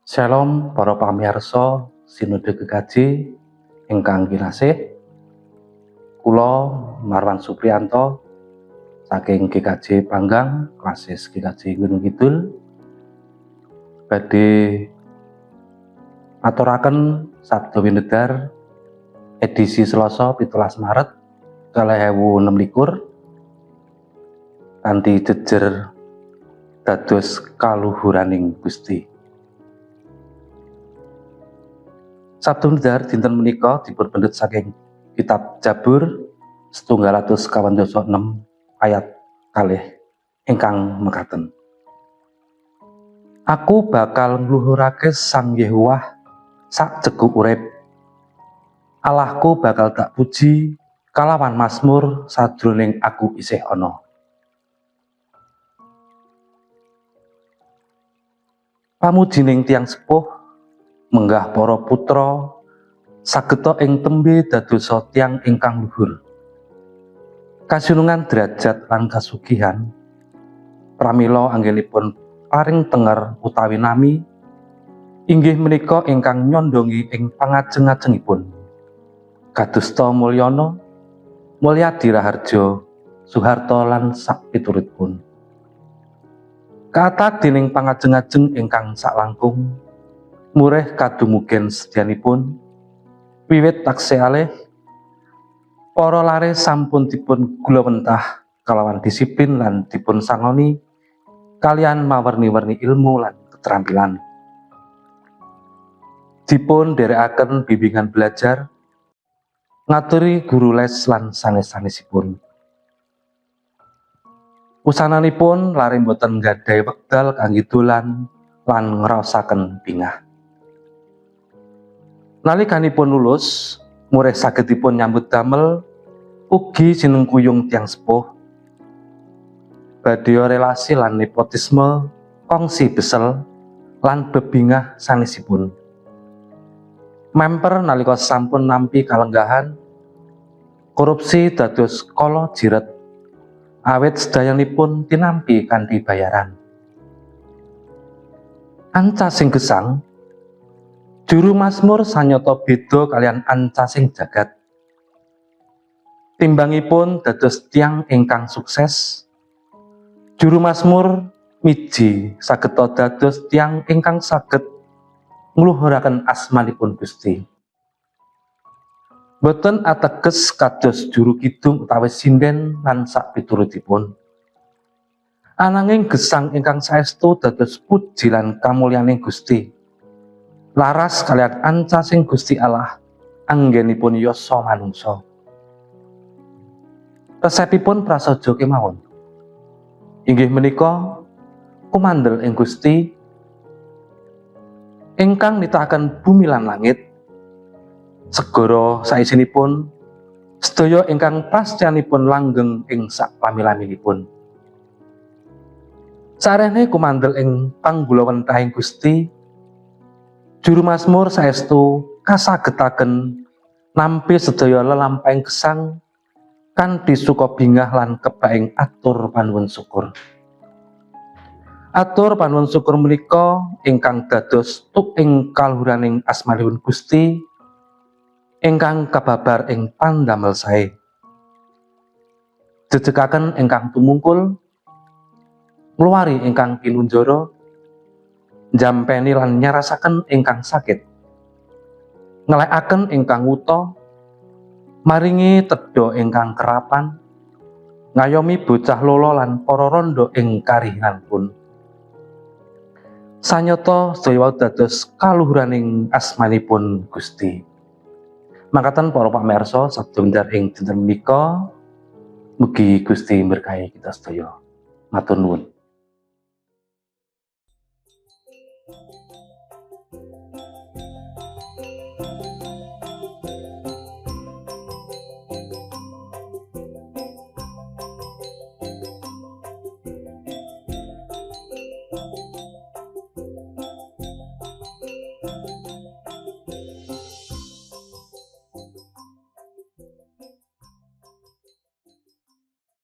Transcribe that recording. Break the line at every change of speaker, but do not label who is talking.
Shalom para pamirsa Sinode GKJ ingkang kinasih. Kula Marwan Supriyanto saking GKJ Panggang, Klasis GKJ Gunung Kidul, badhe maturaken sabda winedhar edisi Selasa 17 Maret 2026 kanthi jejer dados kaluhuraning Gusti. Sabda winedhar dinten menika dipun pendhet saking Kitab Jabur 126 ayat kalih ingkang mekaten. Aku bakal ngluhurake Sang Yehuwah sak jegu urip. Allahku bakal tak puji kalawan mazmur sadroning aku isih ana. Pamujining tiyang sepuh menggah para putra sageta ing tembe dadosa tiyang ingkang luhur. Kasunungan derajat lan kasugihan pramila anggenipun paring tenger utawi nami inggih menika ingkang nyondongi ing pangajeng-ajengipun. Kadosta Mulyana, Mulyadi Raharja, Soeharto lan sak piturutipun. Kathah dening pangajeng-ajeng ingkang saklangkung murih kadumugen sedyanipun wiwit taksih alih para lare sampun dipun gulawentah kalawan disiplin lan dipun sangoni kalian mawerni-werni ilmu lan keterampilan. Dipun dherekaken bimbingan belajar ngaturi guru les lan sanes-sanesipun. Wusananipun lare boten nggadhahi wekdal kangge dolan lan ngraosaken bingah. Nalikanipun lulus, murih sagedipun nyambut damel ugi sinengkuyung tiyang sepuh. Badhe relasi lan nepotisme, kongsi besel lan bebingah sanesipun. Memper nalika sampun nampi kalenggahan, korupsi dados kala jiret awit sedayanipun tinampi kanthi bayaran. Ancasing gesang, juru mazmur sanyata beda kalian ancasing jagat. Timbangipun dados tiyang ingkang sukses, juru mazmur miji sageta dados tiyang ingkang saged ngluhuraken asmanipun Gusti. Boten ateges kados juru kidung utawi sinden lan sak piturutipun. Ananging gesang ingkang saestu dados puji lan kamulyaning Gusti. Laras kaliyan ancasing Gusti Allah anggenipun yasa manungsa. Resepipun prasaja kemawon inggih menika kumandel ing Gusti ingkang nitakaken bumi lan langit, segara saisinipun, sedaya ingkang prastyanipun langgeng ing sak lami-laminipun. Sarene kumandel ing panggulawentahing Gusti, juru mazmur saestu kasagetaken nampi sedaya lelampahing gesang kanthi suka bingah lan kebaing atur panuwun syukur. Atur panuwun syukur menika ingkang dados tuk ing kaluhuraning asmanipun Gusti ingkang kababar ing pandamel sae. Jejegaken ingkang tumungkul, ngluwari ingkang pinunjara, jampeni lan nyarasaken ingkang sakit, ngelekaken ingkang wuta, maringi tedha ingkang kerapan, ngayomi bocah lolo lan para randha ing karihanipun. Sanyata sedaya dados kaluhuraning asmanipun Gusti. Mangkaten para pamirsa sabda winedhar ing dinten menika, mugi Gusti berkahi kita sedaya. Matur nuwun.